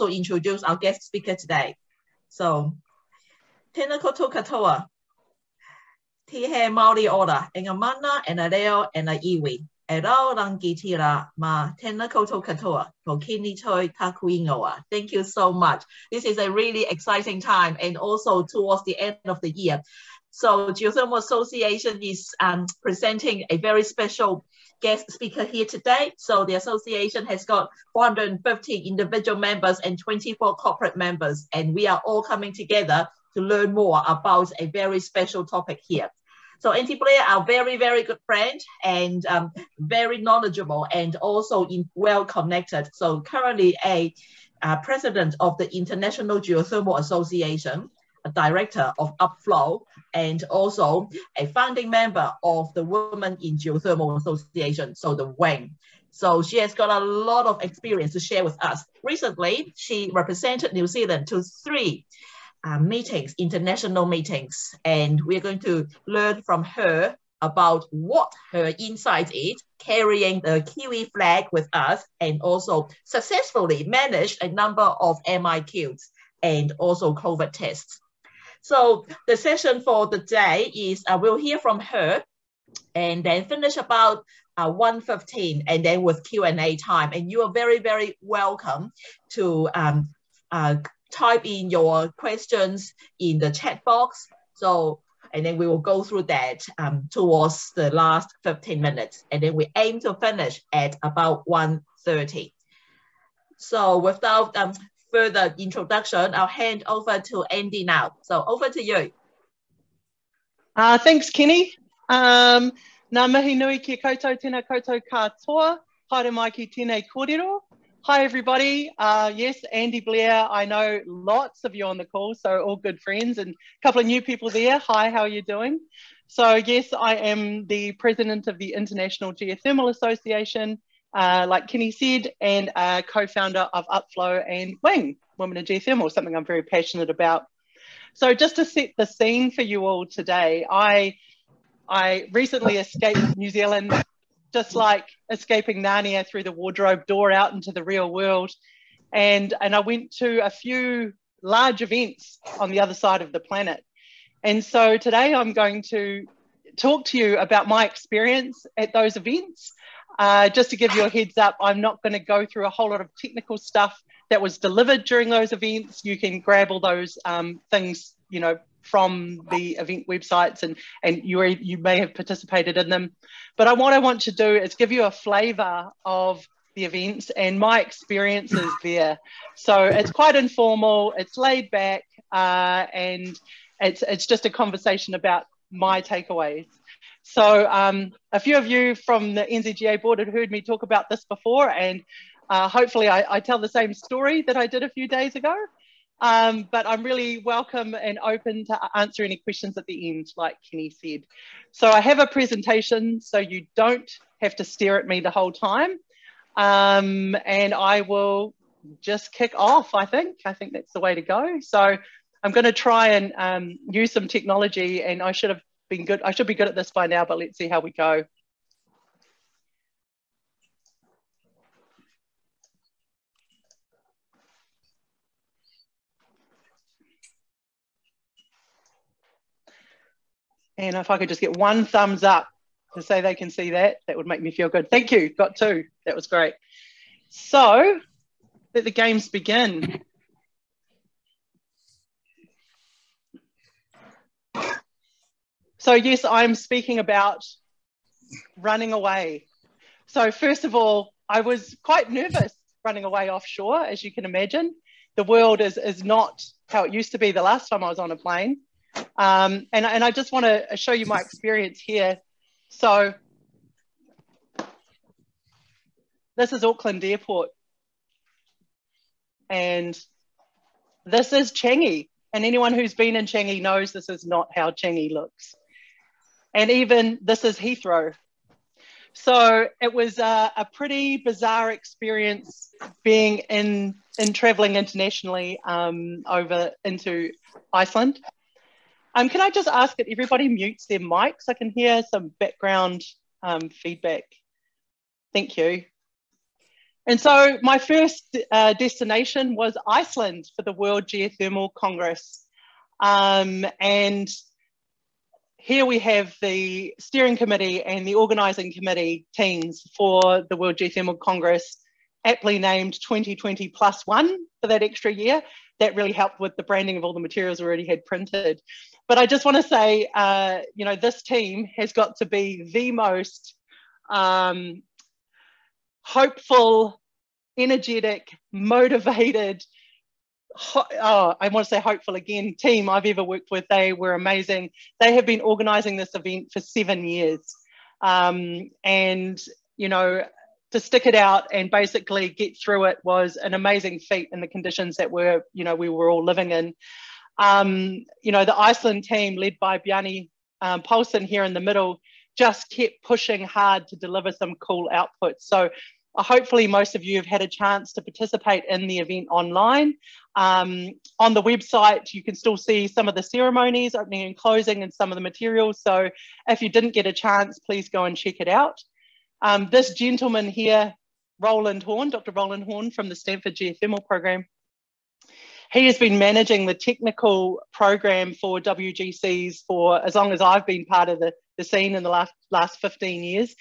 introduce our guest speaker today. So, tēnā koutou katoa, te he Māori ora, e ngā mana, e ngā reo, e ngā iwi. E rau rangi tira ma tēnā koutou katoa, ko kini toi taku ingoa. Thank you so much. This is a really exciting time and also towards the end of the year. So Geothermal Association is presenting a very special guest speaker here today. So the association has got 450 individual members and 24 corporate members, and we are all coming together to learn more about a very special topic here. So Auntie Blair, our very, very good friend and very knowledgeable and also well connected. So currently a president of the International Geothermal Association, a director of Upflow, and also a founding member of the Women in Geothermal Association, so the WING. So she has got a lot of experience to share with us. Recently, she represented New Zealand to 3 meetings, international meetings, and we're going to learn from her about what her insight is, carrying the Kiwi flag with us, and also successfully managed a number of MIQs and also COVID tests. So the session for the day is we'll hear from her and then finish about 1:15 and then with Q&A time. And you are very, very welcome to type in your questions in the chat box. So, and then we will go through that towards the last 15 minutes. And then we aim to finish at about 1:30. So without further introduction, I'll hand over to Andy now. So over to you. Thanks, Kenny. Nā mihi nui ki koutou, tēnā koutou katoa, haere mai ki tēnei kōrero. Hi, everybody. Yes, Andy Blair. I know lots of you on the call, so all good friends, and a couple of new people there. Hi, how are you doing? So yes, I am the president of the International Geothermal Association, like Kenny said, and a co-founder of Upflow and WING, Women in Geothermal, something I'm very passionate about. So just to set the scene for you all today, I recently escaped New Zealand, just like escaping Narnia through the wardrobe door out into the real world. And I went to a few large events on the other side of the planet. And so today I'm going to talk to you about my experience at those events. Just to give you a heads up, I'm not going to go through a whole lot of technical stuff that was delivered during those events. You can grab all those things, you know, from the event websites, and you may have participated in them. But what I want to do is give you a flavour of the events and my experiences there. So it's quite informal, it's laid back, and it's just a conversation about my takeaways. So a few of you from the NZGA board had heard me talk about this before, and hopefully I tell the same story that I did a few days ago. But I'm really welcome and open to answer any questions at the end, like Kenny said. So I have a presentation, so you don't have to stare at me the whole time. And I will just kick off, I think. I think that's the way to go. So I'm going to try and use some technology, and I should be good at this by now, but let's see how we go. And if I could just get one thumbs up to say they can see that, that would make me feel good. Thank you, got 2, that was great. So, let the games begin. So yes, I'm speaking about running away. So first of all, I was quite nervous running away offshore, as you can imagine. The world is not how it used to be the last time I was on a plane. And I just want to show you my experience here. So this is Auckland Airport, and this is Changi. And anyone who's been in Changi knows this is not how Changi looks. And even this is Heathrow. So it was a pretty bizarre experience being in traveling internationally over into Iceland. Can I just ask that everybody mutes their mics? I can hear some background feedback. Thank you. And so my first destination was Iceland for the World Geothermal Congress. And here we have the steering committee and the organising committee teams for the World Geothermal Congress, aptly named 2020+1 for that extra year. That really helped with the branding of all the materials we already had printed. But I just want to say, you know, this team has got to be the most hopeful, energetic, motivated, I want to say hopeful again, team I've ever worked with. They were amazing. They have been organising this event for 7 years. And, you know, to stick it out and basically get through it was an amazing feat in the conditions that were, you know, we were all living in. You know, the Iceland team led by Bjarni Paulsen here in the middle just kept pushing hard to deliver some cool outputs. So hopefully most of you have had a chance to participate in the event online. On the website, you can still see some of the ceremonies, opening and closing, and some of the materials. So if you didn't get a chance, please go and check it out. This gentleman here, Roland Horn, Dr. Roland Horn from the Stanford Geothermal Program, he has been managing the technical program for WGCs for as long as I've been part of the scene in the last 15 years.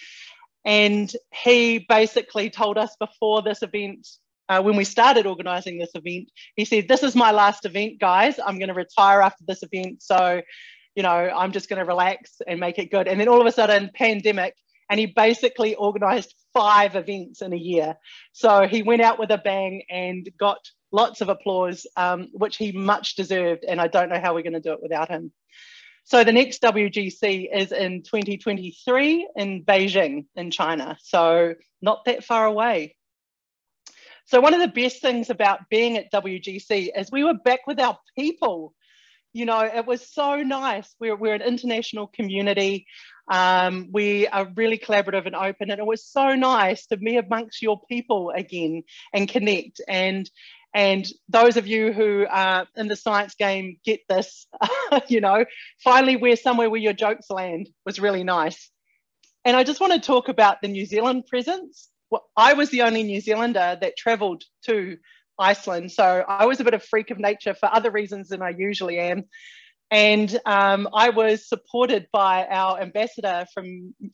And he basically told us before this event, when we started organising this event, he said, "This is my last event, guys. I'm going to retire after this event. So, you know, I'm just going to relax and make it good." And then all of a sudden, pandemic, and he basically organised 5 events in a year. So he went out with a bang and got lots of applause, which he much deserved. And I don't know how we're going to do it without him. So the next WGC is in 2023 in Beijing in China. So not that far away. So one of the best things about being at WGC is we were back with our people. You know, it was so nice. We're an international community. We are really collaborative and open, and it was so nice to be amongst your people again and connect. And those of you who are in the science game get this, you know, finally we're somewhere where your jokes land was really nice. And I just want to talk about the New Zealand presence. Well, I was the only New Zealander that travelled to Iceland. So I was a bit of a freak of nature for other reasons than I usually am. And I was supported by our ambassador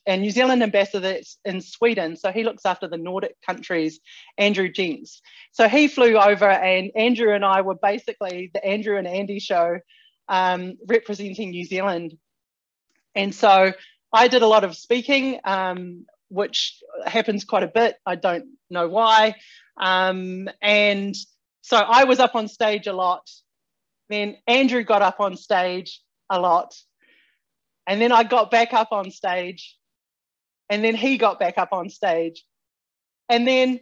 a New Zealand ambassador that's in Sweden. So he looks after the Nordic countries, Andrew Jenks. So he flew over, and Andrew and I were basically the Andrew and Andy show representing New Zealand. And so I did a lot of speaking, which happens quite a bit. I don't know why. And so I was up on stage a lot. Then Andrew got up on stage a lot. And then I got back up on stage. And then he got back up on stage. And then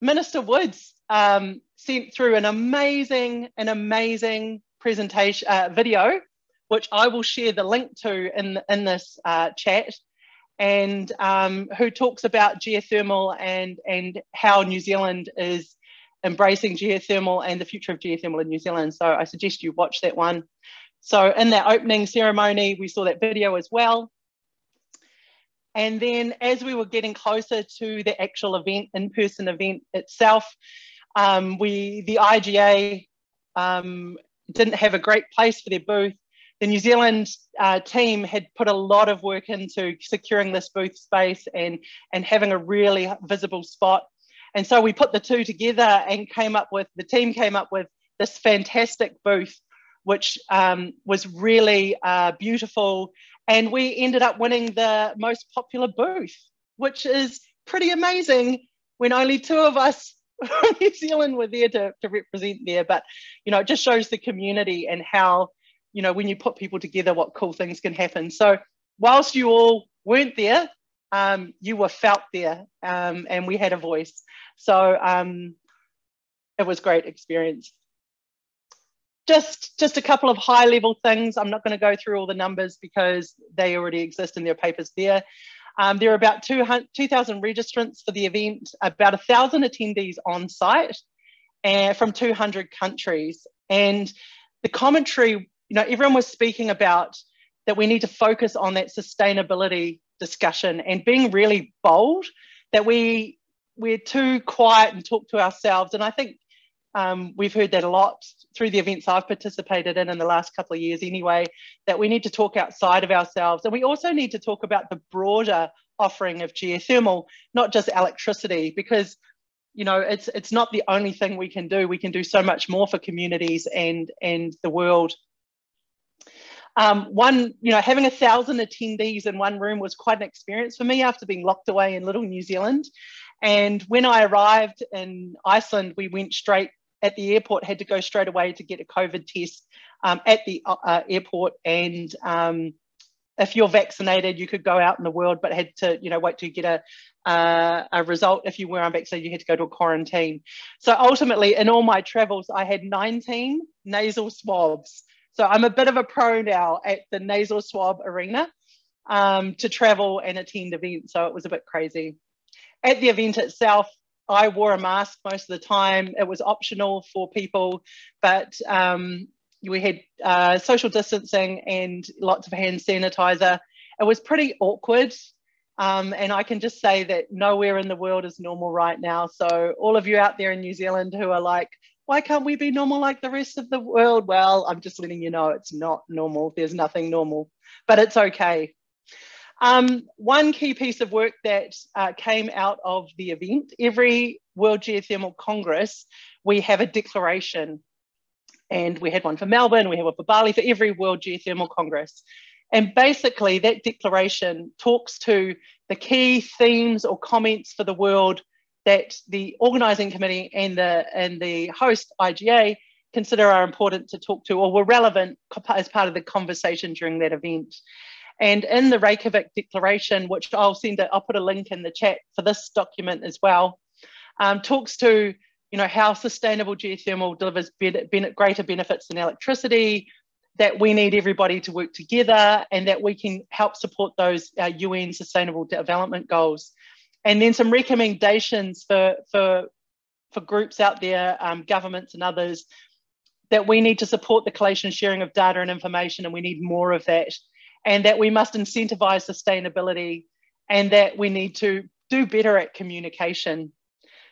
Minister Woods sent through an amazing presentation video, which I will share the link to in this chat, and who talks about geothermal and how New Zealand is embracing geothermal and the future of geothermal in New Zealand. So I suggest you watch that one. So in that opening ceremony, we saw that video as well. And then as we were getting closer to the actual event, in-person event itself, the IGA didn't have a great place for their booth. The New Zealand team had put a lot of work into securing this booth space and having a really visible spot. And so we put the two together and the team came up with this fantastic booth, which was really beautiful. And we ended up winning the most popular booth, which is pretty amazing when only 2 of us from New Zealand were there to represent there. But, you know, it just shows the community and how, you know, when you put people together, what cool things can happen. So whilst you all weren't there, you were felt there, and we had a voice. So it was a great experience. Just a couple of high level things. I'm not going to go through all the numbers because they already exist in their papers there. There are about 2,000 registrants for the event, about 1,000 attendees on site, and from 200 countries. And the commentary, you know, everyone was speaking about that we need to focus on that sustainability discussion and being really bold, that we we're too quiet and talk to ourselves. And I think we've heard that a lot through the events I've participated in the last couple of years anyway, that we need to talk outside of ourselves. And we also need to talk about the broader offering of geothermal, not just electricity, because you know, it's not the only thing we can do. We can do so much more for communities and the world. Having 1,000 attendees in one room was quite an experience for me after being locked away in little New Zealand. And when I arrived in Iceland, we went straight at the airport, had to go straight away to get a COVID test at the airport. And if you're vaccinated, you could go out in the world, but had to, wait till you get a result. If you were unvaccinated, you had to go to a quarantine. So ultimately, in all my travels, I had 19 nasal swabs. So I'm a bit of a pro now at the nasal swab arena to travel and attend events. So it was a bit crazy. At the event itself, I wore a mask most of the time. It was optional for people, but we had social distancing and lots of hand sanitizer. It was pretty awkward. And I can just say that nowhere in the world is normal right now. So all of you out there in New Zealand who are like, why can't we be normal like the rest of the world? Well, I'm just letting you know it's not normal. There's nothing normal, but it's okay. One key piece of work that came out of the event, every World Geothermal Congress, we have a declaration. And we had one for Melbourne, we have one for Bali, for every World Geothermal Congress. And basically that declaration talks to the key themes or comments for the world that the organising committee and the host, IGA, consider are important to talk to or were relevant as part of the conversation during that event. And in the Reykjavik Declaration, which I'll put a link in the chat for this document as well, talks to how sustainable geothermal delivers greater benefits than electricity, that we need everybody to work together, and that we can help support those UN Sustainable Development Goals. And then some recommendations for groups out there, governments and others, that we need to support the collation and sharing of data and information, and we need more of that. And that we must incentivize sustainability, and that we need to do better at communication.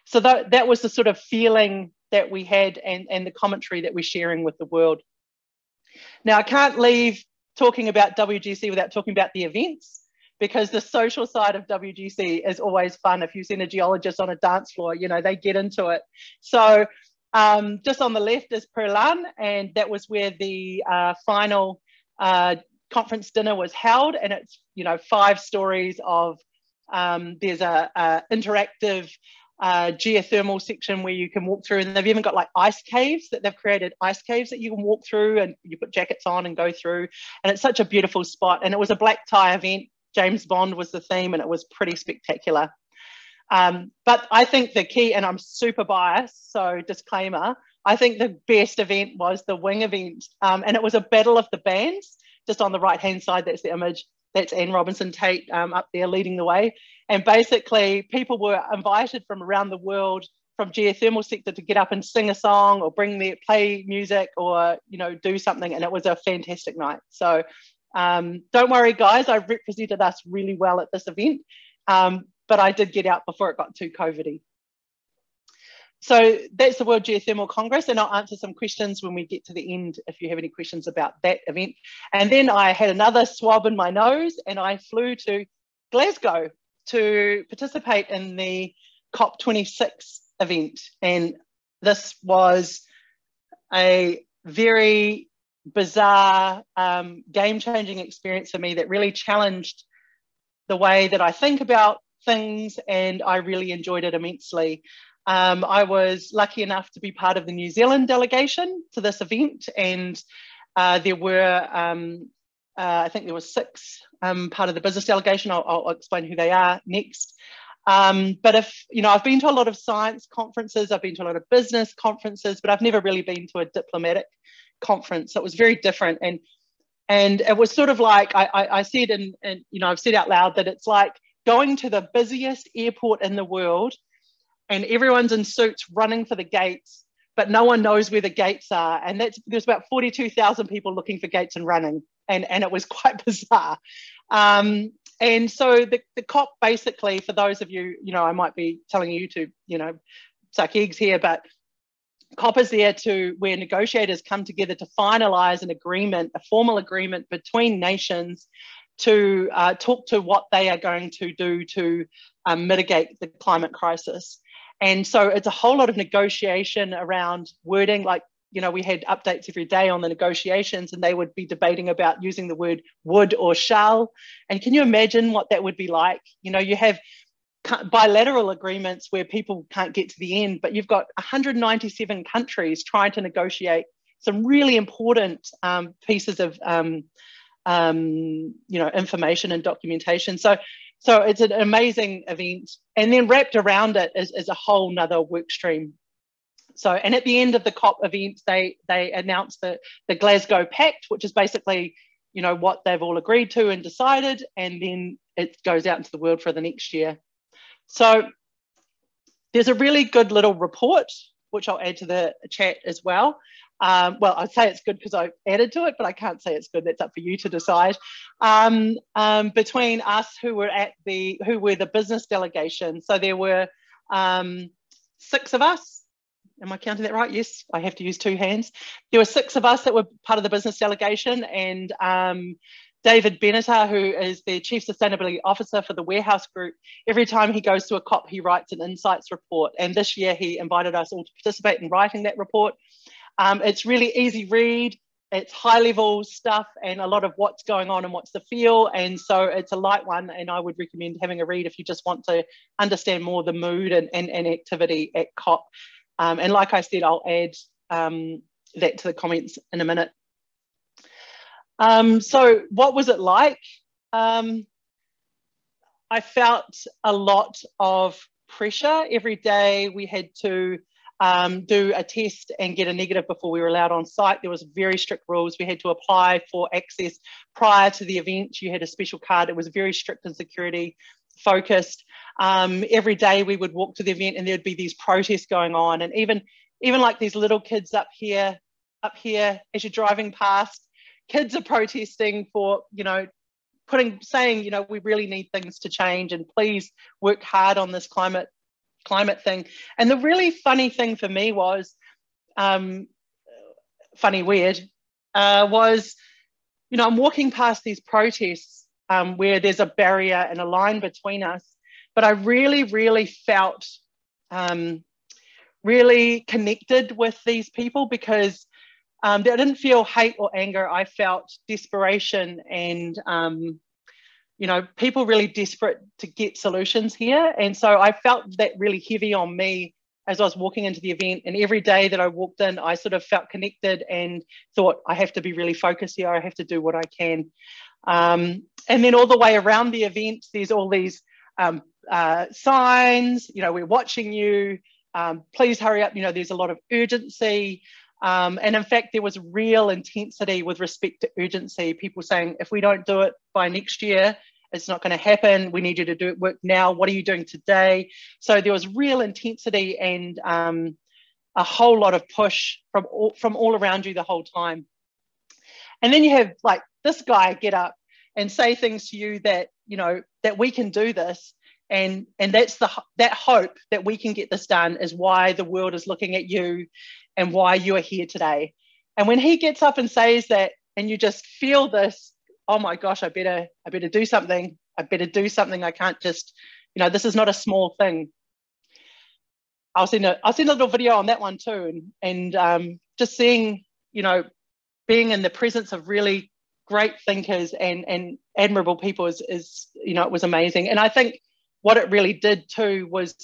So that was the sort of feeling that we had and the commentary that we're sharing with the world. Now, I can't leave talking about WGC without talking about the events, because the social side of WGC is always fun. If you've seen a geologist on a dance floor, they get into it. So just on the left is Perlan, and that was where the final conference dinner was held. And it's, 5 stories of, there's a interactive geothermal section where you can walk through, and they've even got like ice caves that they've created, ice caves that you can walk through, and you put jackets on and go through, and it's such a beautiful spot. And it was a black tie event. James Bond was the theme, and it was pretty spectacular. But I think the key, and I'm super biased, so disclaimer, I think the best event was the wing event, and it was a battle of the bands. Just on the right hand side, that's the image. That's Anne Robinson Tate up there leading the way. And basically people were invited from around the world from geothermal sector to get up and sing a song or play music or, do something. And it was a fantastic night. So don't worry, guys, I represented us really well at this event. But I did get out before it got too COVID-y. So that's the World Geothermal Congress, and I'll answer some questions when we get to the end if you have any questions about that event. And then I had another swab in my nose, and I flew to Glasgow to participate in the COP26 event. And this was a very bizarre, game-changing experience for me that really challenged the way that I think about things, and I really enjoyed it immensely. I was lucky enough to be part of the New Zealand delegation to this event, and there were, I think there were 6 part of the business delegation. I'll explain who they are next. But I've been to a lot of science conferences, I've been to a lot of business conferences, but I've never really been to a diplomatic conference. So it was very different. And it was sort of like, I said, I've said out loud that it's like going to the busiest airport in the world, and everyone's in suits running for the gates, but no one knows where the gates are. And there's about 42,000 people looking for gates and running. And it was quite bizarre. And so the COP basically, for those of you, I might be telling you to, suck eggs here, but COP is there where negotiators come together to finalise an agreement, a formal agreement between nations to talk to what they are going to do to mitigate the climate crisis. And so it's a whole lot of negotiation around wording, like, we had updates every day on the negotiations, and they would be debating about using the word would or shall. And can you imagine what that would be like? You have bilateral agreements where people can't get to the end, but you've got 197 countries trying to negotiate some really important pieces of information and documentation. So it's an amazing event. And then wrapped around it is a whole nother work stream. So, and at the end of the COP event, they announced the Glasgow Pact, which is basically, what they've all agreed to and decided, and then it goes out into the world for the next year. So there's a really good little report, which I'll add to the chat as well. Well, I'd say it's good because I've added to it, but I can't say it's good. That's up for you to decide. Between us who were the business delegation. So there were 6 of us. Am I counting that right? Yes, I have to use 2 hands. There were 6 of us that were part of the business delegation, and David Attenborough, who is the Chief Sustainability Officer for the Warehouse Group, every time he goes to a COP, he writes an insights report. And this year he invited us all to participate in writing that report. It's really easy read. It's high level stuff and a lot of what's going on and what's the feel. And so it's a light one, and I would recommend having a read if you just want to understand more the mood and activity at COP. And like I said, I'll add that to the comments in a minute. So what was it like? I felt a lot of pressure. Every day we had to do a test and get a negative before we were allowed on site. There was very strict rules. We had to apply for access prior to the event. You had a special card. It was very strict and security focused. Every day we would walk to the event and there'd be these protests going on, and even like these little kids up here as you're driving past, kids are protesting for saying we really need things to change, and please work hard on this climate thing. And the really funny thing for me was I'm walking past these protests where there's a barrier and a line between us. But I really, really felt really connected with these people, because I didn't feel hate or anger. I felt desperation and, people really desperate to get solutions here. And so I felt that really heavy on me as I was walking into the event. And every day that I walked in, I sort of felt connected and thought, I have to be really focused here. I have to do what I can. And then all the way around the event, there's all these signs, we're watching you, please hurry up, there's a lot of urgency. And in fact, there was real intensity with respect to urgency. People saying, if we don't do it by next year, it's not going to happen. We need you to do it work now. What are you doing today? So there was real intensity and a whole lot of push from all around you the whole time. And then you have like this guy get up and say things to you that, that we can do this. And that's that hope that we can get this done is why the world is looking at you and why you are here today. And when he gets up and says that, and you just feel this, oh my gosh, I better do something. I better do something. I can't just, this is not a small thing. I'll send a little video on that one too. And just seeing, being in the presence of really great thinkers and admirable people is it was amazing. And I think what it really did too was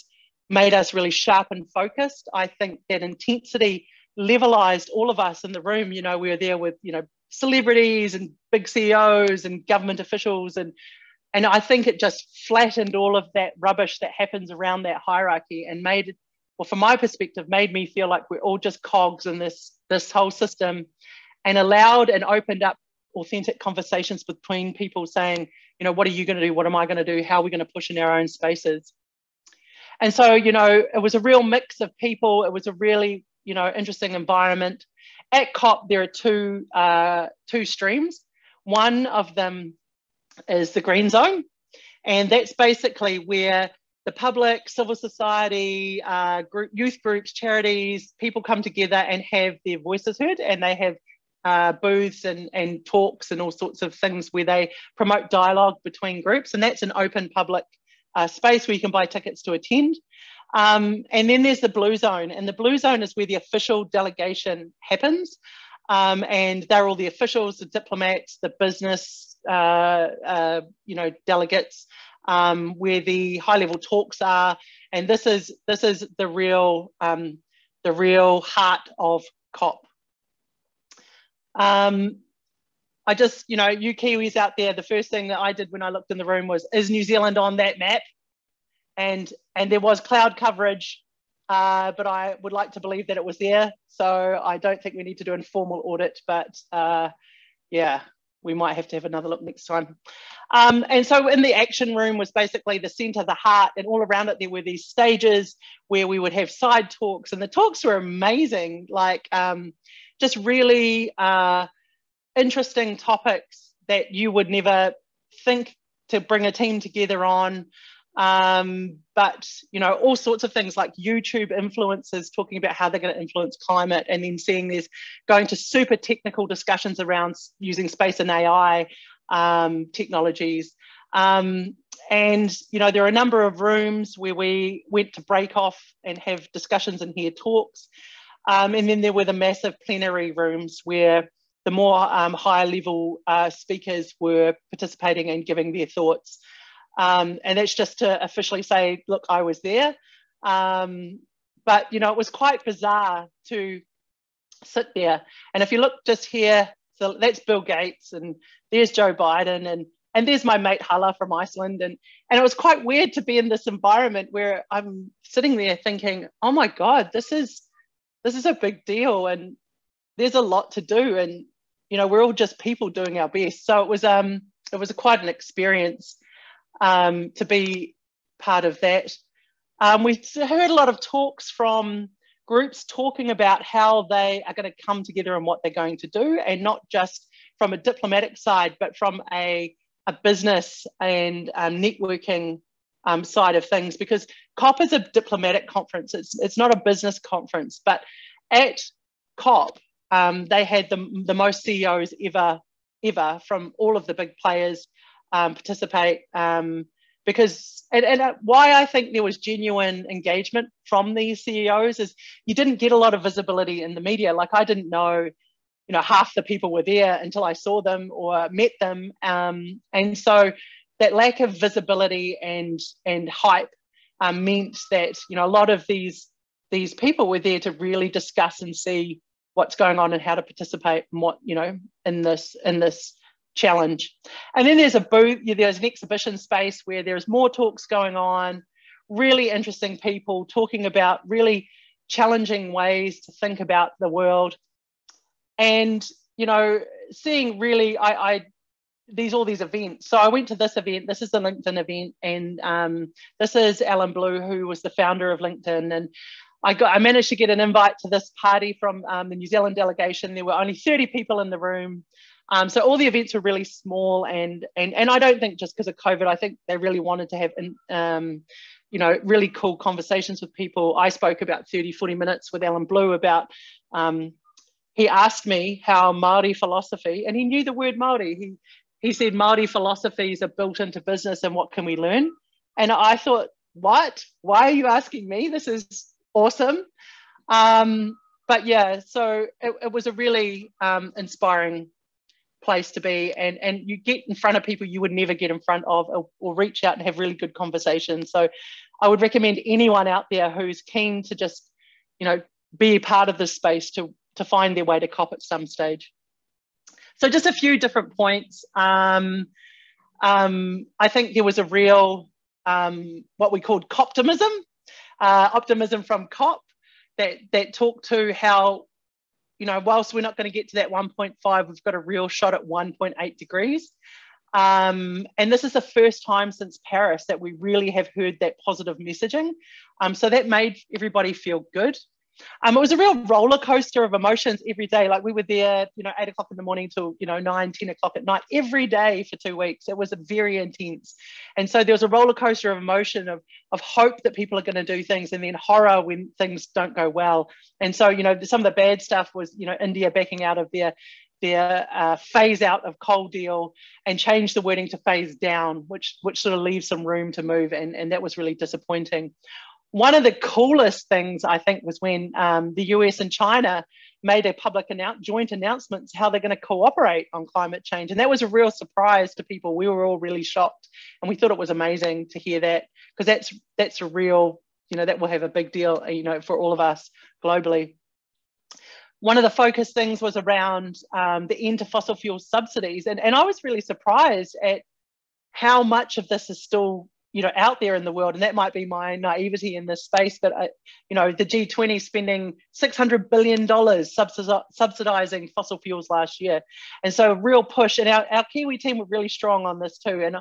made us really sharp and focused. I think that intensity levelized all of us in the room. We were there with, celebrities and big CEOs and government officials. And I think it just flattened all of that rubbish that happens around that hierarchy and made, well, from my perspective, made me feel like we're all just cogs in this whole system, and allowed and opened up authentic conversations between people saying, what are you going to do? What am I going to do? How are we going to push in our own spaces? And so, it was a real mix of people. It was a really, interesting environment. At COP, there are two streams. One of them is the green zone. And that's basically where the public, civil society, youth groups, charities, people come together and have their voices heard, and they have booths and talks and all sorts of things where they promote dialogue between groups. And that's an open public space where you can buy tickets to attend. And then there's the Blue Zone, and the Blue Zone is where the official delegation happens. And they're all the officials, the diplomats, the business, delegates, where the high-level talks are, and this is the real heart of COP. I just, you Kiwis out there, the first thing that I did when I looked in the room was, is New Zealand on that map? And there was cloud coverage, but I would like to believe that it was there. So I don't think we need to do an formal audit, but yeah, we might have to have another look next time. And so in the action room was basically the center, the heart, and all around it there were these stages where we would have side talks, and the talks were amazing, like just really interesting topics that you would never think to bring a team together on. But all sorts of things like YouTube influencers talking about how they're going to influence climate, and then seeing there's going to super technical discussions around using space and AI technologies. And there are a number of rooms where we went to break off and have discussions and hear talks. And then there were the massive plenary rooms where the more higher level speakers were participating and giving their thoughts. And that's just to officially say, look, I was there. But, it was quite bizarre to sit there. And if you look just here, so that's Bill Gates, and there's Joe Biden, and there's my mate Hala from Iceland. And it was quite weird to be in this environment where I'm sitting there thinking, oh my God, this is a big deal, and there's a lot to do. And, we're all just people doing our best. So it was quite an experience to be part of that. We heard a lot of talks from groups talking about how they are going to come together and what they're going to do, and not just from a diplomatic side, but from a business and networking side of things, because COP is a diplomatic conference. It's not a business conference, but at COP, they had the most CEOs ever from all of the big players participate, because why I think there was genuine engagement from these CEOs is you didn't get a lot of visibility in the media. Like, I didn't know, half the people were there until I saw them or met them, and so that lack of visibility and hype meant that a lot of these people were there to really discuss and see what's going on and how to participate and what in this challenge. And then there's a booth, there's an exhibition space where there's more talks going on, really interesting people talking about really challenging ways to think about the world. And seeing really all these events. So I went to this event. This is the LinkedIn event, and this is Alan Blue, who was the founder of LinkedIn. And I managed to get an invite to this party from the New Zealand delegation. There were only 30 people in the room. So all the events were really small, and I don't think just because of COVID, I think they really wanted to have really cool conversations with people. I spoke about 30-40 minutes with Alan Blue about, he asked me how Māori philosophy, and he knew the word Māori. He said Māori philosophies are built into business, and what can we learn? And I thought, what? Why are you asking me? This is awesome. But yeah, so it was a really inspiring place to be, and you get in front of people you would never get in front of, or reach out and have really good conversations. So I would recommend anyone out there who's keen to just be part of this space to find their way to COP at some stage. So just a few different points. I think there was a real what we called COPtimism, optimism from COP that talked to how whilst we're not going to get to that 1.5, we've got a real shot at 1.8 degrees. And this is the first time since Paris that we really have heard that positive messaging. So that made everybody feel good. It was a real roller coaster of emotions every day. Like we were there, 8 o'clock in the morning till, 9, 10 o'clock at night, every day for 2 weeks. It was very intense. And so there was a roller coaster of emotion of hope that people are going to do things, and then horror when things don't go well. And so, some of the bad stuff was, India backing out of their phase out of coal deal and change the wording to phase down, which sort of leaves some room to move. And that was really disappointing. One of the coolest things, I think, was when the US and China made a public joint announcement how they're going to cooperate on climate change. And that was a real surprise to people. We were all really shocked. And we thought it was amazing to hear that, because that's a real, that will have a big deal, for all of us globally. One of the focus things was around the end to fossil fuel subsidies. And I was really surprised at how much of this is still out there in the world, and that might be my naivety in this space, but the G20 spending $600 billion subsidizing fossil fuels last year. And so a real push, and our Kiwi team were really strong on this too. And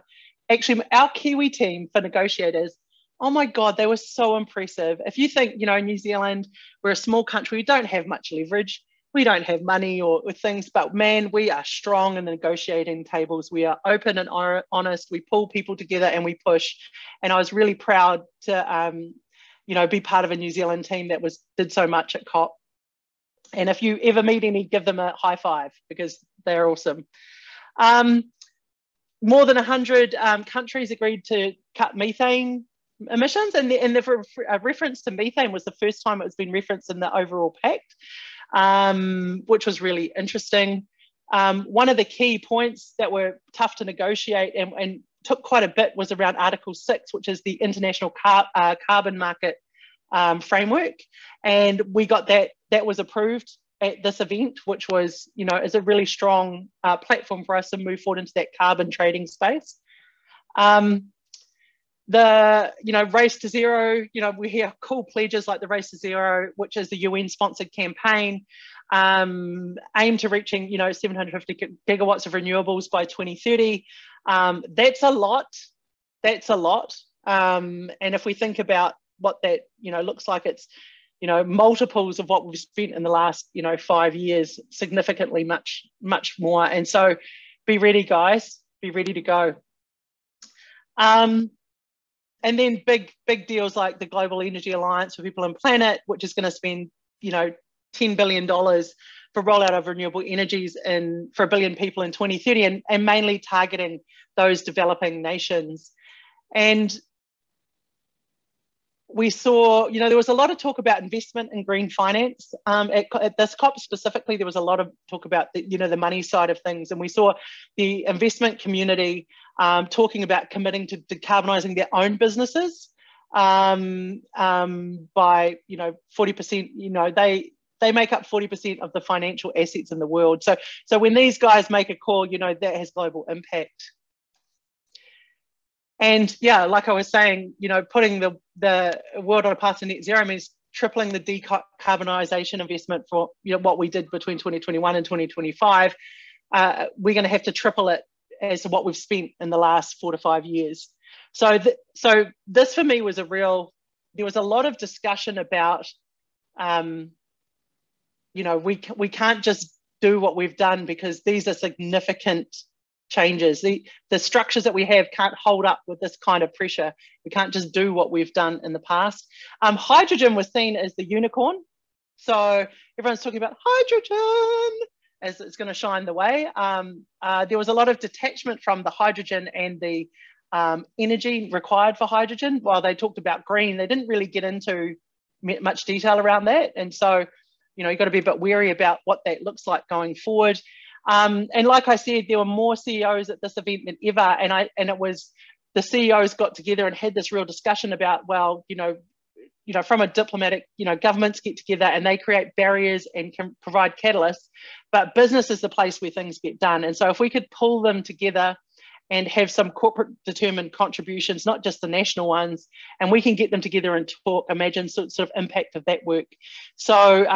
actually our Kiwi team for negotiators, oh my God, they were so impressive. If you think, New Zealand, we're a small country, we don't have much leverage. We don't have money or things, but man, we are strong in the negotiating tables. We are open and honest. We pull people together and we push. And I was really proud to, be part of a New Zealand team that did so much at COP. And if you ever meet any, give them a high five, because they're awesome. More than 100 countries agreed to cut methane emissions, and the reference to methane was the first time it was been referenced in the overall pact. Which was really interesting. One of the key points that were tough to negotiate and took quite a bit was around Article 6, which is the international carbon market framework. And we got that was approved at this event, which was, is a really strong platform for us to move forward into that carbon trading space. The race to zero, we hear cool pledges like the race to zero, which is the UN sponsored campaign, aim to reaching 750 gigawatts of renewables by 2030. That's a lot. And if we think about what that looks like, it's multiples of what we've spent in the last 5 years, significantly much more. And so be ready, guys, be ready to go. And then big deals like the Global Energy Alliance for People and Planet, which is going to spend, $10 billion for rollout of renewable energies for 1 billion people in 2030, and mainly targeting those developing nations. And we saw, there was a lot of talk about investment in green finance. At this COP specifically, there was a lot of talk about the money side of things. And we saw the investment community talking about committing to decarbonising their own businesses by 40%. They make up 40% of the financial assets in the world. So when these guys make a call, that has global impact. And yeah, like I was saying, putting the world on a path to net zero means tripling the decarbonisation investment for what we did between 2021 and 2025. We're going to have to triple it as to what we've spent in the last 4 to 5 years. So this for me was there was a lot of discussion about, we can't just do what we've done, because these are significant changes. The structures that we have can't hold up with this kind of pressure. We can't just do what we've done in the past. Hydrogen was seen as the unicorn. So everyone's talking about hydrogen as it's going to shine the way. There was a lot of detachment from the hydrogen and the energy required for hydrogen. While they talked about green, they didn't really get into much detail around that. And so, you've got to be a bit wary about what that looks like going forward. And like I said, there were more CEOs at this event than ever. And it was the CEOs got together and had this real discussion about, well, from a diplomatic, governments get together and they create barriers and can provide catalysts, but business is the place where things get done. And so if we could pull them together and have some corporate determined contributions, not just the national ones, and we can get them together and talk, imagine sort of impact of that work. So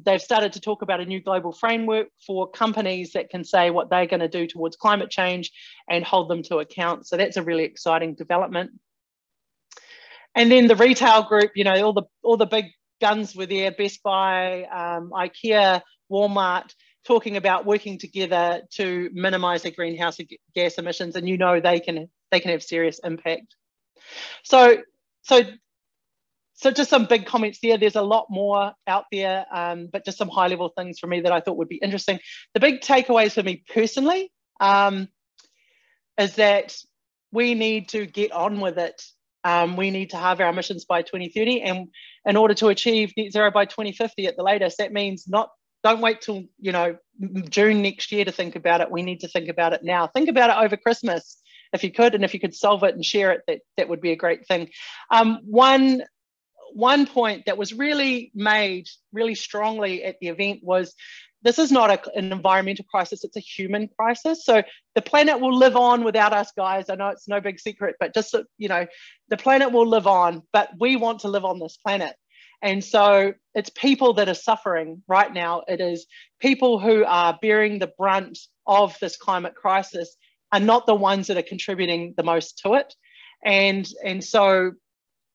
they've started to talk about a new global framework for companies that can say what they're going to do towards climate change and hold them to account. So that's a really exciting development. And then the retail group, all the big guns were there, Best Buy, IKEA, Walmart, talking about working together to minimize their greenhouse gas emissions, and you know they can have serious impact. So just some big comments there. There's a lot more out there, but just some high level things for me that I thought would be interesting. The big takeaways for me personally is that we need to get on with it. We need to halve our emissions by 2030, and in order to achieve net zero by 2050 at the latest, that means don't wait till June next year to think about it. We need to think about it now. Think about it over Christmas if you could, and if you could solve it and share it, that would be a great thing. One point that was really made really strongly at the event was, this is not an environmental crisis, it's a human crisis. So the planet will live on without us, guys. I know it's no big secret, but just, the planet will live on, but we want to live on this planet. And so it's people that are suffering right now. It is people who are bearing the brunt of this climate crisis are not the ones that are contributing the most to it. And so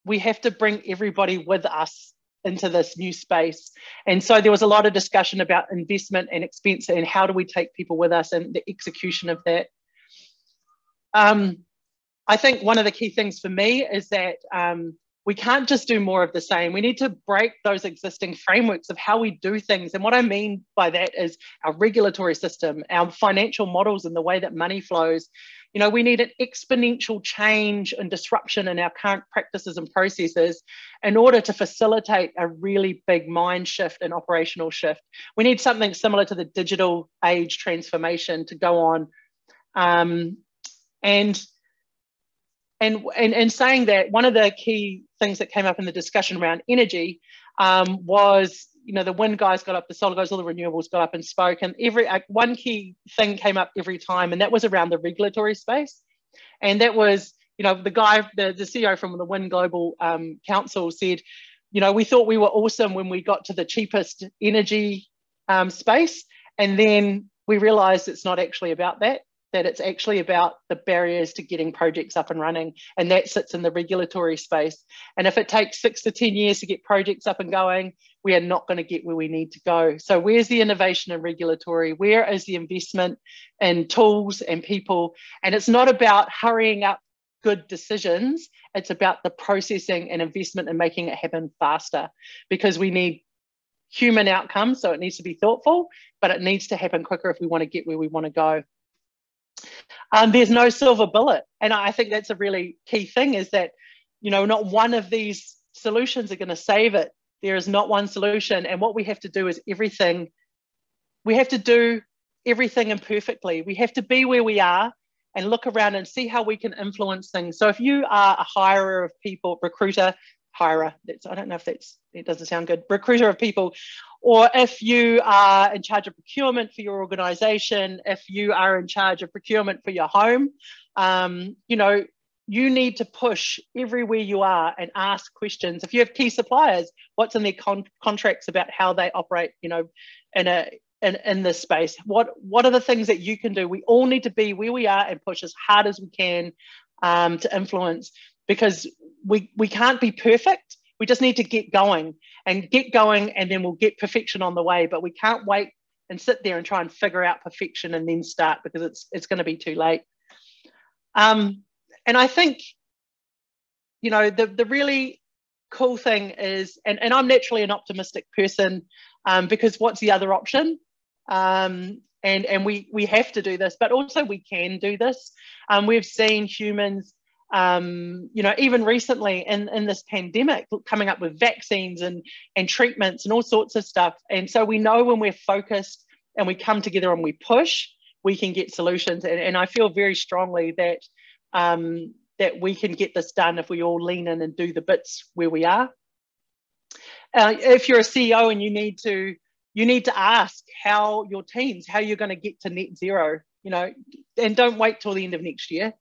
we have to bring everybody with us into this new space. And so there was a lot of discussion about investment and expense and how do we take people with us and the execution of that. I think one of the key things for me is that we can't just do more of the same. We need to break those existing frameworks of how we do things. And what I mean by that is our regulatory system, our financial models and the way that money flows. We need an exponential change and disruption in our current practices and processes in order to facilitate a really big mind shift and operational shift. We need something similar to the digital age transformation to go on. And saying that, one of the key things that came up in the discussion around energy was, the wind guys got up, the solar guys, all the renewables got up and spoke, and one key thing came up every time, and that was around the regulatory space. And that was, the guy, the CEO from the Wind Global Council said, we thought we were awesome when we got to the cheapest energy space, and then we realized it's not actually about that it's actually about the barriers to getting projects up and running, and that sits in the regulatory space. And if it takes 6 to 10 years to get projects up and going, we are not going to get where we need to go. So where's the innovation in regulatory? Where is the investment in tools and people? And it's not about hurrying up good decisions, it's about the processing and investment and making it happen faster, because we need human outcomes, so it needs to be thoughtful, but it needs to happen quicker if we want to get where we want to go. There's no silver bullet, and I think that's a really key thing, is that not one of these solutions are going to save it. There is not one solution, and what we have to do is everything. We have to do everything imperfectly. We have to be where we are and look around and see how we can influence things. So if you are a hirer of people, hirer, I don't know if it doesn't sound good, recruiter of people, or if you are in charge of procurement for your organization, if you are in charge of procurement for your home, you need to push everywhere you are and ask questions. If you have key suppliers, what's in their contracts about how they operate, in this space? What are the things that you can do? We all need to be where we are and push as hard as we can to influence, because we can't be perfect. We just need to get going, and then we'll get perfection on the way. But we can't wait and sit there and try and figure out perfection and then start, because it's going to be too late. And I think, the really cool thing is, and I'm naturally an optimistic person, because what's the other option? And we have to do this, but also we can do this. We've seen humans, even recently in this pandemic, coming up with vaccines and treatments and all sorts of stuff. And so we know when we're focused and we come together and we push, we can get solutions. And I feel very strongly that that we can get this done if we all lean in and do the bits where we are. If you're a CEO and you need to ask how your teams, how you're going to get to net zero, and don't wait till the end of next year.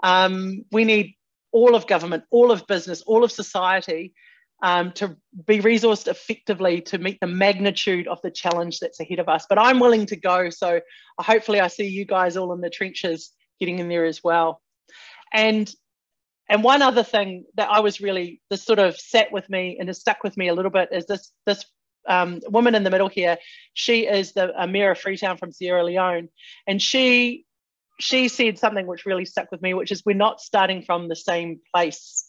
We need all of government, all of business, all of society to be resourced effectively to meet the magnitude of the challenge that's ahead of us. But I'm willing to go, so hopefully I see you guys all in the trenches getting in there as well. And one other thing that I was really, this sort of sat with me and has stuck with me a little bit is this woman in the middle here. She is the mayor of Freetown from Sierra Leone, and she said something which really stuck with me, which is we're not starting from the same place.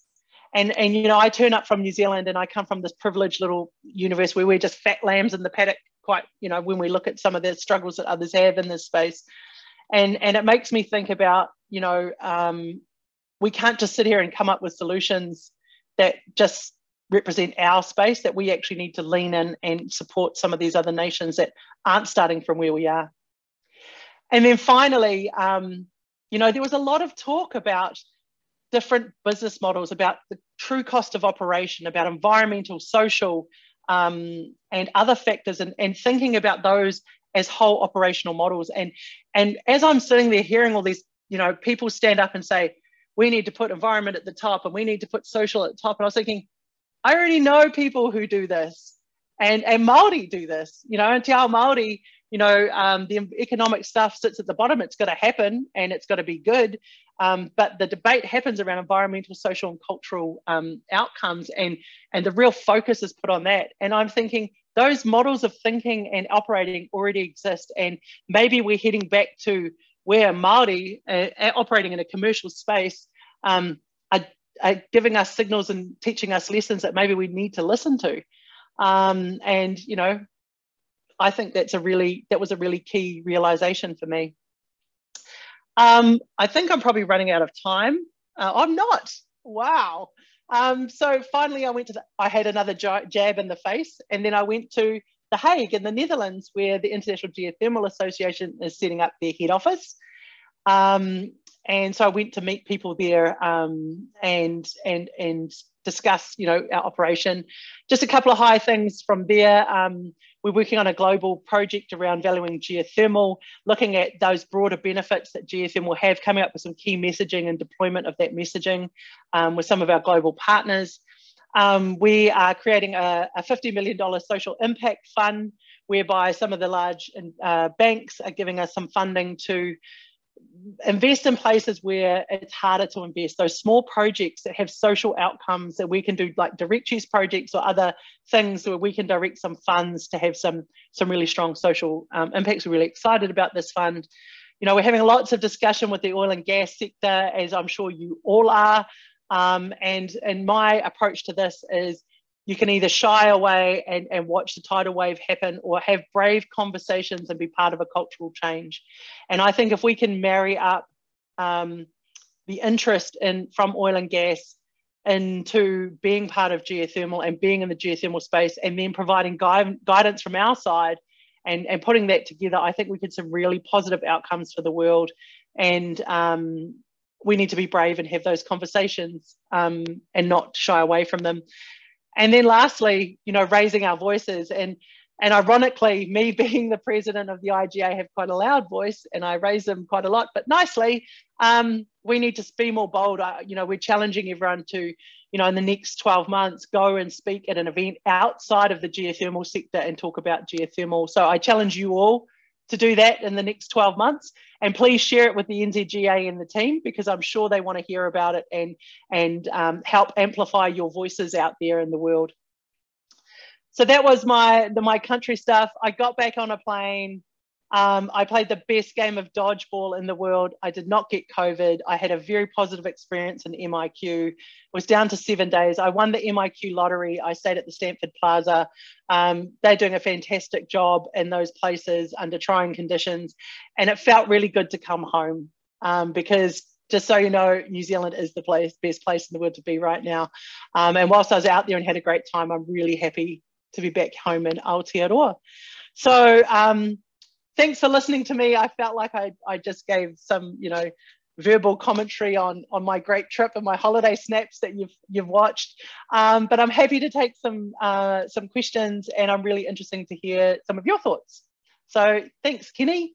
And you know, I turn up from New Zealand, and I come from this privileged little universe where we're just fat lambs in the paddock, quite, you know, when we look at some of the struggles that others have in this space. And it makes me think about, you know, we can't just sit here and come up with solutions that just represent our space, that we actually need to lean in and support some of these other nations that aren't starting from where we are. And then finally, you know, there was a lot of talk about different business models, about the true cost of operation, about environmental, social, and other factors, and thinking about those as whole operational models. And as I'm sitting there hearing all these, you know, people stand up and say, we need to put environment at the top and we need to put social at the top. And I was thinking, I already know people who do this, and Māori do this, you know, and Te Ao Māori, you know, the economic stuff sits at the bottom. It's got to happen and it's got to be good. But the debate happens around environmental, social and cultural outcomes, and the real focus is put on that. And I'm thinking those models of thinking and operating already exist. And maybe we're heading back to where Māori operating in a commercial space are giving us signals and teaching us lessons that maybe we need to listen to. And, you know, I think that was a really key realization for me. I think I'm probably running out of time. I'm not. Wow. So finally I had another jab in the face, and then I went to The Hague in the Netherlands, where the International Geothermal Association is setting up their head office. And so I went to meet people there and discuss, you know, our operation. Just a couple of high things from there. We're working on a global project around valuing geothermal, looking at those broader benefits that geothermal have, coming up with some key messaging and deployment of that messaging with some of our global partners. We are creating a $50 million social impact fund, whereby some of the large banks are giving us some funding to invest in places where it's harder to invest, those small projects that have social outcomes that we can do, like direct use projects or other things where we can direct some funds to have some really strong social impacts. We're really excited about this fund. You know, we're having lots of discussion with the oil and gas sector, as I'm sure you all are. And my approach to this is you can either shy away and watch the tidal wave happen, or have brave conversations and be part of a cultural change. And I think if we can marry up the interest from oil and gas into being part of geothermal and being in the geothermal space, and then providing guidance from our side and putting that together, I think we get some really positive outcomes for the world. And we need to be brave and have those conversations and not shy away from them. And then lastly, you know, raising our voices. And ironically, me being the president of the IGA, have quite a loud voice, and I raise them quite a lot, but nicely. We need to be more bold. You know, we're challenging everyone to, you know, in the next 12 months, go and speak at an event outside of the geothermal sector and talk about geothermal. So I challenge you all to do that in the next 12 months. And please share it with the NZGA and the team, because I'm sure they want to hear about it and help amplify your voices out there in the world. So that was my country stuff. I got back on a plane. I played the best game of dodgeball in the world. I did not get COVID. I had a very positive experience in MIQ. It was down to 7 days. I won the MIQ lottery. I stayed at the Stanford Plaza. They're doing a fantastic job in those places under trying conditions. And it felt really good to come home because, just so you know, New Zealand is the best place in the world to be right now. And whilst I was out there and had a great time, I'm really happy to be back home in Aotearoa. So, thanks for listening to me. I felt like I just gave some, you know, verbal commentary on my great trip and my holiday snaps that you've watched. But I'm happy to take some questions, and I'm really interested to hear some of your thoughts. So thanks, Kenny.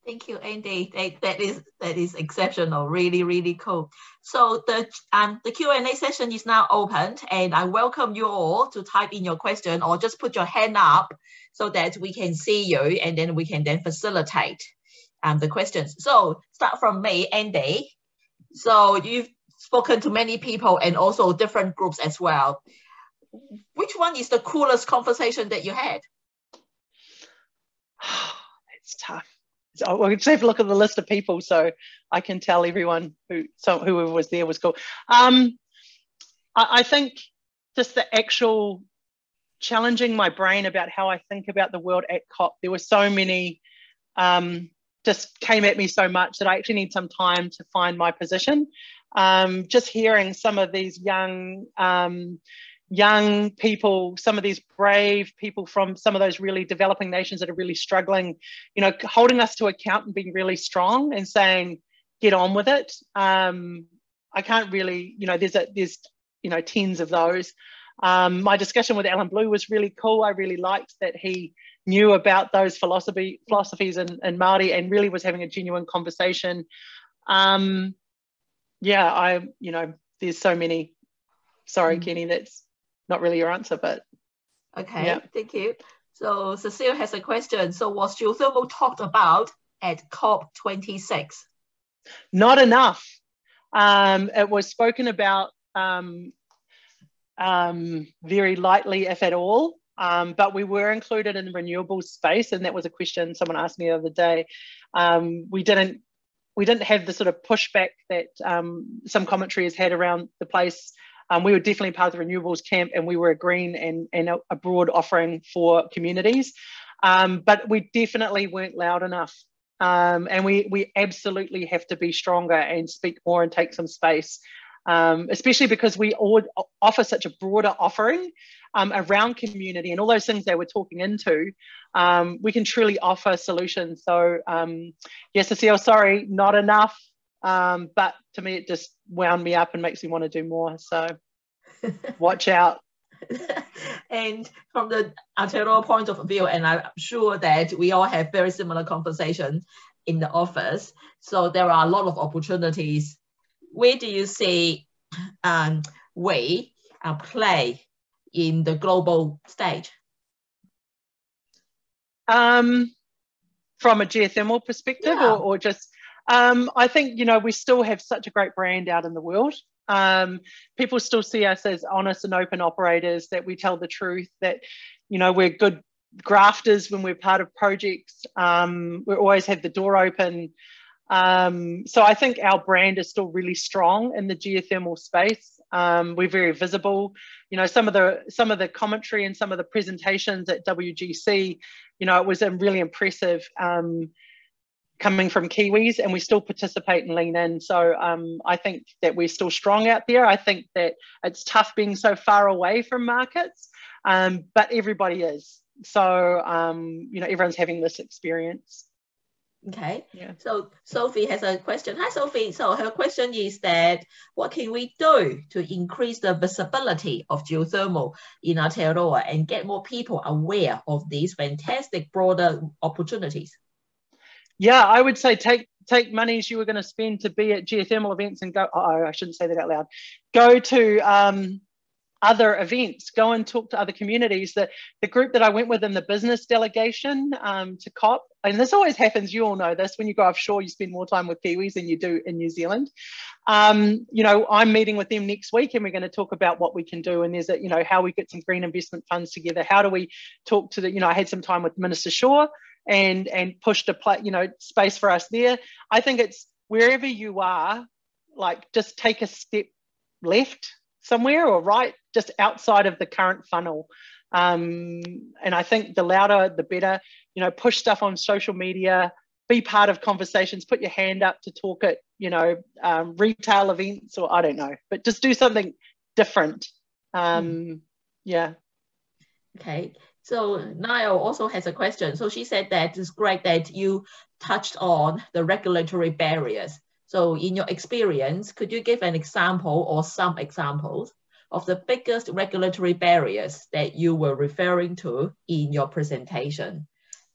Thank you, Andy. That is exceptional. Really, really cool. So the Q&A session is now opened, and I welcome you all to type in your question or just put your hand up so that we can see you, and then we can then facilitate the questions. So start from me, Andy. So you've spoken to many people and also different groups as well. Which one is the coolest conversation that you had? It's tough. So we'll just have a look at the list of people so I can tell everyone whoever was there was cool. I think just the actual challenging my brain about how I think about the world at COP. There were so many, just came at me so much that I actually need some time to find my position. Just hearing some of these young people, some of these brave people from some of those really developing nations that are really struggling, you know, holding us to account and being really strong and saying, get on with it. I can't really, you know, there's you know, tens of those. My discussion with Alan Blue was really cool. I really liked that he knew about those philosophies in Māori and really was having a genuine conversation. Yeah, you know, there's so many. Sorry, Kenny, that's not really your answer, but. Okay, yeah. Thank you. So Cecile has a question. So was geothermal talked about at COP26? Not enough. It was spoken about very lightly, if at all, but we were included in the renewables space, and that was a question someone asked me the other day. We didn't have the sort of pushback that some commentary has had around the place. We were definitely part of the renewables camp, and we were a green and a broad offering for communities, but we definitely weren't loud enough. And we absolutely have to be stronger and speak more and take some space. Especially because we all offer such a broader offering around community and all those things they were talking into, we can truly offer solutions. So yes, Cecile, sorry, not enough, but to me it just wound me up and makes me want to do more, so watch out. And from the Aotearoa point of view, and I'm sure that we all have very similar conversations in the office, so there are a lot of opportunities. Where do you see we play in the global stage? From a geothermal perspective, yeah. or just, I think, you know, we still have such a great brand out in the world. People still see us as honest and open operators, that we tell the truth, that, you know, we're good grafters when we're part of projects. We always have the door open. So I think our brand is still really strong in the geothermal space. We're very visible. You know, some of the commentary and some of the presentations at WGC, you know, it was really impressive coming from Kiwis, and we still participate and lean in. So I think that we're still strong out there. I think that it's tough being so far away from markets, but everybody is. So, you know, everyone's having this experience. Okay, yeah. So Sophie has a question. Hi, Sophie. So her question is that what can we do to increase the visibility of geothermal in Aotearoa and get more people aware of these fantastic broader opportunities? Yeah, I would say take monies you were going to spend to be at geothermal events and go, oh, I shouldn't say that out loud. Go to other events, go and talk to other communities. The group that I went with in the business delegation to COP, and this always happens, you all know this, when you go offshore, you spend more time with Kiwis than you do in New Zealand. You know, I'm meeting with them next week, and we're going to talk about what we can do. And there's you know, how we get some green investment funds together. How do we talk to you know, I had some time with Minister Shaw and pushed you know, space for us there. I think it's wherever you are, like, just take a step left somewhere or right, just outside of the current funnel. And I think the louder, the better. You know, push stuff on social media, be part of conversations, put your hand up to talk at, you know, retail events, or I don't know, but just do something different. Yeah. Okay. So Niall also has a question. So she said that it's great that you touched on the regulatory barriers. So in your experience, could you give an example or some examples of the biggest regulatory barriers that you were referring to in your presentation?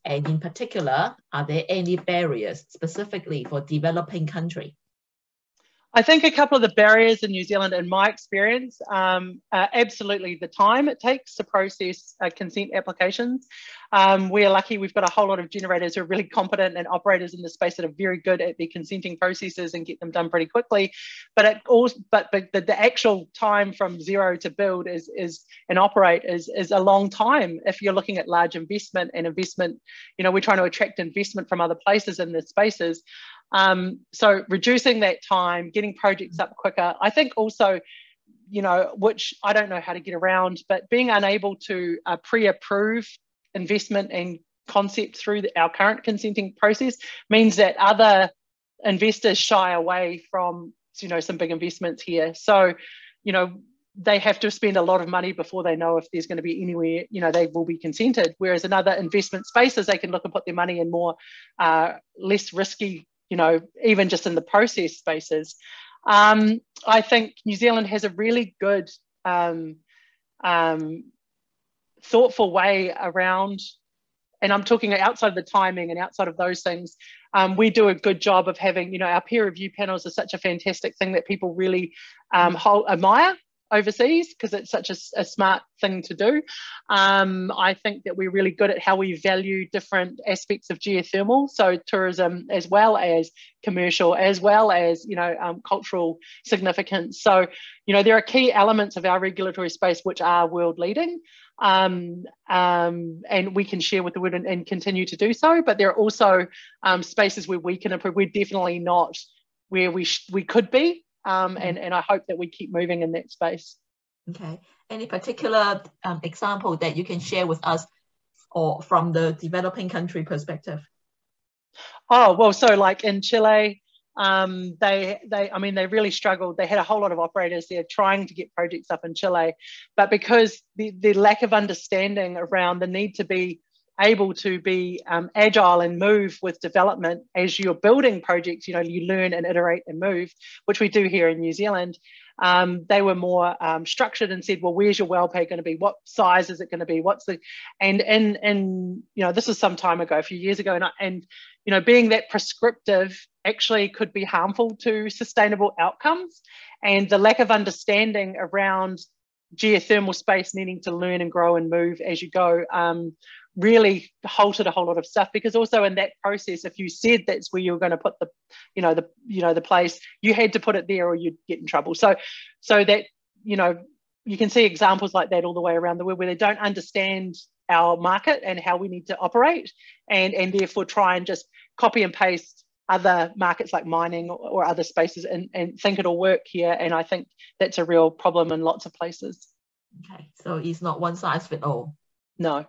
And in particular, are there any barriers specifically for developing country? I think a couple of the barriers in New Zealand, in my experience, are absolutely the time it takes to process consent applications. We're lucky we've got a whole lot of generators who are really competent and operators in the space that are very good at their consenting processes and get them done pretty quickly. But the actual time from zero to build and operate is a long time if you're looking at large investment and investment. You know, we're trying to attract investment from other places in the spaces. So reducing that time, getting projects up quicker. I think also, you know, which I don't know how to get around, but being unable to pre-approve investment and concept through our current consenting process means that other investors shy away from, you know, some big investments here. So, you know, they have to spend a lot of money before they know if there's going to be anywhere, you know, they will be consented. Whereas in other investment spaces, they can look and put their money in more less risky, you know, even just in the process spaces. I think New Zealand has a really good thoughtful way around, and I'm talking outside of the timing and outside of those things. We do a good job of having, you know, our peer review panels are such a fantastic thing that people really admire overseas because it's such a smart thing to do. I think that we're really good at how we value different aspects of geothermal, so tourism as well as commercial, as well as, you know, cultural significance. So, you know, there are key elements of our regulatory space which are world leading, and we can share with the world and continue to do so. But there are also spaces where we can improve. We're definitely not where we could be. And I hope that we keep moving in that space. Okay. Any particular example that you can share with us, or from the developing country perspective? Oh, well, so like in Chile, they really struggled. They had a whole lot of operators there trying to get projects up in Chile, but because the lack of understanding around the need to be able to be agile and move with development as you're building projects, you know, you learn and iterate and move, which we do here in New Zealand. They were more structured and said, well, where's your well pad going to be? What size is it going to be? And you know, this is some time ago, a few years ago, and you know, being that prescriptive actually could be harmful to sustainable outcomes. And the lack of understanding around geothermal space needing to learn and grow and move as you go really halted a whole lot of stuff, because also in that process, if you said that's where you were going to put the place, you had to put it there or you'd get in trouble. So that, you know, you can see examples like that all the way around the world where they don't understand our market and how we need to operate, and therefore try and just copy and paste other markets like mining or other spaces and think it'll work here. And I think that's a real problem in lots of places. Okay, so it's not one size fits all. No.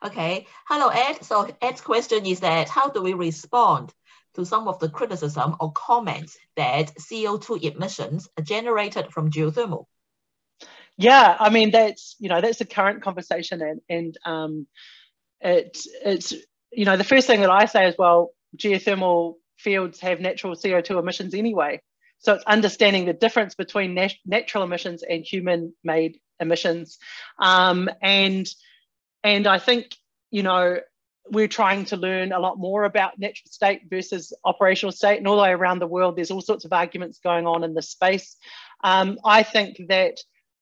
Okay. Hello, Ed. So Ed's question is that how do we respond to some of the criticism or comments that CO2 emissions are generated from geothermal? Yeah, I mean, that's a current conversation, and it's you know, the first thing that I say is, well, geothermal fields have natural CO2 emissions anyway. So it's understanding the difference between natural emissions and human-made emissions. And I think, you know, we're trying to learn a lot more about natural state versus operational state. And all the way around the world, there's all sorts of arguments going on in this space. I think that,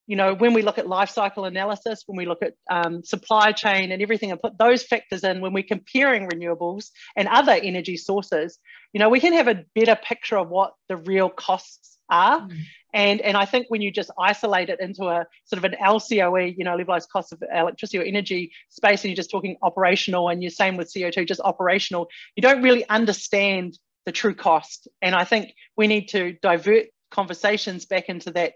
you know, when we look at life cycle analysis, when we look at supply chain and everything, and put those factors in when we're comparing renewables and other energy sources, you know, we can have a better picture of what the real costs are. And I think when you just isolate it into a sort of an LCOE, you know, levelized cost of electricity or energy space, and you're just talking operational, and you're same with CO2, just operational, you don't really understand the true cost. And I think we need to divert conversations back into that,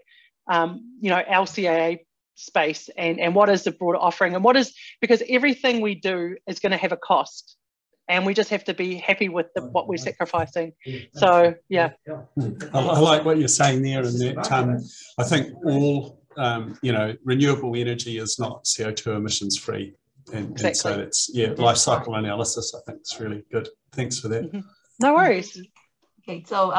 you know, LCA space, and what is the broader offering, and because everything we do is going to have a cost. And we just have to be happy with what we're sacrificing. So, yeah. I like what you're saying there, and that I think all, you know, renewable energy is not CO2 emissions free. And so that's, yeah, life cycle analysis, I think is really good. Thanks for that. No worries. Okay, so,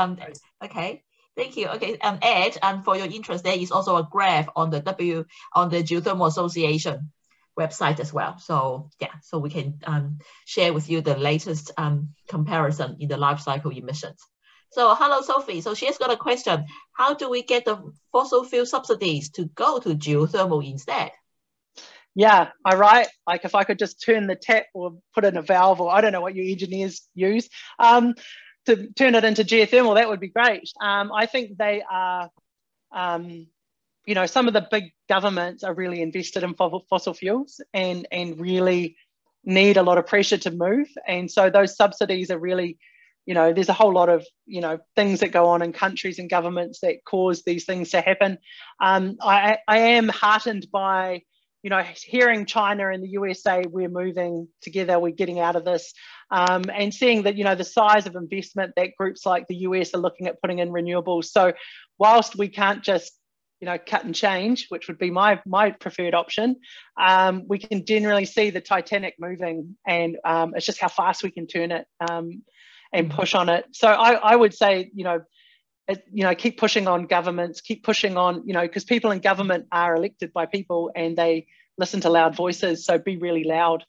okay. Thank you. Okay, Ed, and for your interest, there is also a graph on the Geothermal Association website as well. So yeah, so we can share with you the latest comparison in the life cycle emissions. So hello, Sophie. So she's got a question. How do we get the fossil fuel subsidies to go to geothermal instead? Yeah, all right. Like if I could just turn the tap or put in a valve, or I don't know what you engineers use, to turn it into geothermal, that would be great. I think they are, you know, some of the big governments are really invested in fossil fuels and really need a lot of pressure to move. And so those subsidies are really, you know, there's a whole lot of, you know, things that go on in countries and governments that cause these things to happen. I am heartened by, you know, hearing China and the US say we're moving together, we're getting out of this, and seeing that, you know, the size of investment that groups like the US are looking at putting in renewables. So whilst we can't just, you know, cut and change, which would be my preferred option, we can generally see the Titanic moving, and it's just how fast we can turn it and push on it. So I would say, you know, keep pushing on governments, keep pushing on, you know, because people in government are elected by people and they listen to loud voices. So be really loud.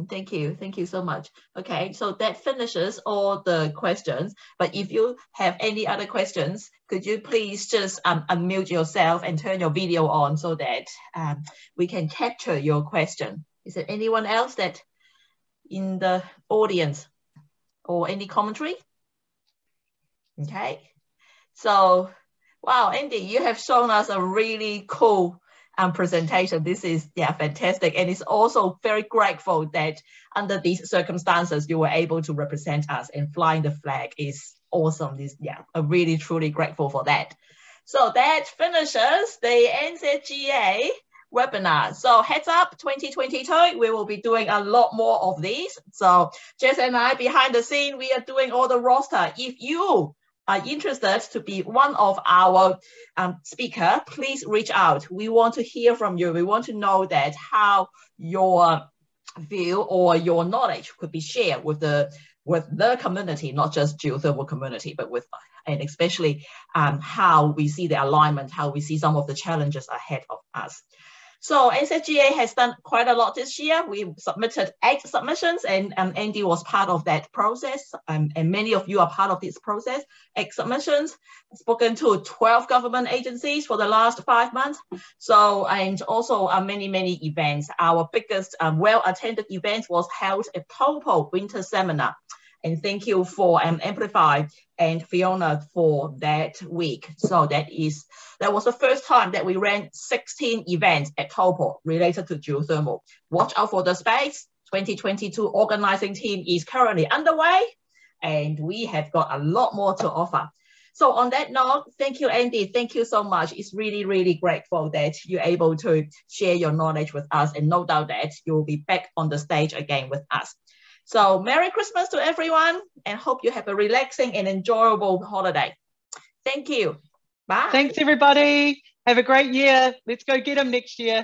Thank you. Thank you so much. Okay, so that finishes all the questions. But if you have any other questions, could you please just unmute yourself and turn your video on so that we can capture your question. Is there anyone else that in the audience or any commentary? Okay. So, wow, Andy, you have shown us a really cool presentation. This is, yeah, fantastic. And it's also very grateful that under these circumstances, you were able to represent us, and flying the flag is awesome. This, yeah, I'm really, truly grateful for that. So that finishes the NZGA webinar. So heads up, 2022, we will be doing a lot more of these. So Jess and I, behind the scene, we are doing all the roster. If you are interested to be one of our speaker, please reach out. We want to hear from you. We want to know that how your view or your knowledge could be shared with the community, not just geothermal community, but with, and especially how we see the alignment, how we see some of the challenges ahead of us. So NZGA has done quite a lot this year. We submitted 8 submissions, and Andy was part of that process. And many of you are part of this process. 8 submissions, spoken to 12 government agencies for the last 5 months. So, and also many, many events. Our biggest well-attended event was held at Taupo Winter Seminar. And thank you for Amplify and Fiona for that week. So that was the first time that we ran 16 events at Taupo related to geothermal. Watch out for the space. 2022 organizing team is currently underway, and we have got a lot more to offer. So on that note, thank you, Andy. Thank you so much. It's really, really grateful that you're able to share your knowledge with us, and no doubt that you'll be back on the stage again with us. So Merry Christmas to everyone, and hope you have a relaxing and enjoyable holiday. Thank you. Bye. Thanks, everybody. Have a great year. Let's go get them next year.